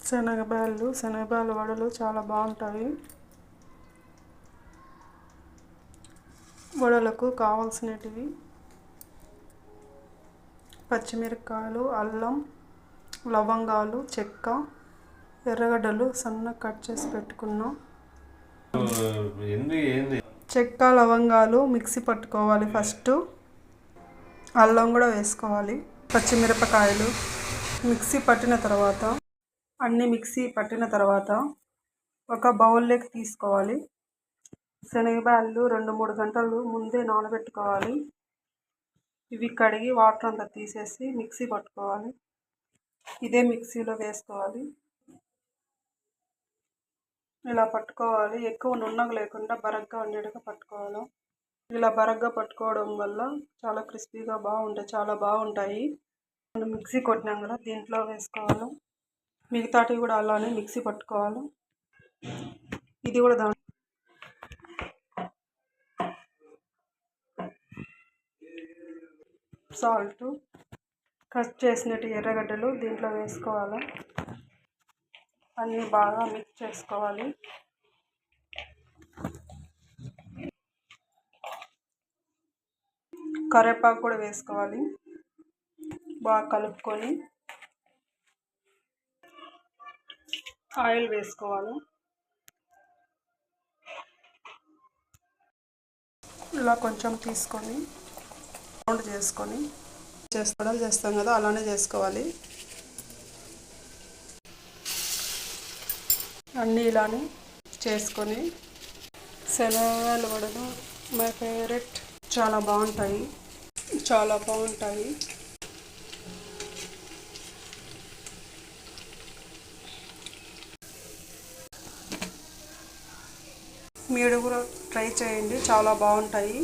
శనగబ్యాళ్ళు వడలు చాలా బాగుంటాయి. వడలకు కావాల్సినటివి పచ్చిమిరపకాయలు, అల్లం, లవంగాలు, చెక్క, ఎర్రగడ్డలు సన్నగా కట్ చేసి పెట్టుకున్నాం. చెక్క లవంగాలు మిక్సీ పట్టుకోవాలి. ఫస్ట్ అల్లం కూడా వేసుకోవాలి. పచ్చిమిరపకాయలు మిక్సీ పట్టిన తర్వాత మిక్సీ పట్టిన తర్వాత ఒక బౌల్లోకి తీసుకోవాలి. శనగబ్యాళ్ళు 2-3 గంటలు ముందే నానబెట్టుకోవాలి. ఇవి కడిగి వాటర్ అంతా తీసేసి మిక్సీ పట్టుకోవాలి. ఇదే మిక్సీలో వేసుకోవాలి. ఇలా పట్టుకోవాలి. ఎక్కువ నున్నగా లేకుండా బరగ్గా ఉండేట్టుగా పట్టుకోవాలి. ఇలా బరగ్గా పట్టుకోవడం వల్ల చాలా క్రిస్పీగా చాలా బాగుంటాయి. మనం మిక్సీ కొట్టినాం కదా, దీంట్లో వేసుకోవాలి. మిగతాటివి కూడా అలానే మిక్సీ పట్టుకోవాలి. ఇది కూడా సాల్ట్, కట్ చేసినట్టు ఎర్రగడ్డలు దీంట్లో వేసుకోవాలి. అన్నీ బాగా మిక్స్ చేసుకోవాలి. కరివేపాకు కూడా వేసుకోవాలి. బాగా కలుపుకొని ఆయిల్ వేసుకోవాలి. ఇలా కొంచెం తీసుకొని రౌండ్ చేసుకొని చేస్తాం కదా, అలానే చేసుకోవాలి. అన్నీ ఇలానే చేసుకొని శనగల వడలు మై ఫేవరెట్. చాలా బాగుంటాయి. మీరు కూడా ట్రై చేయండి, చాలా బాగుంటాయి.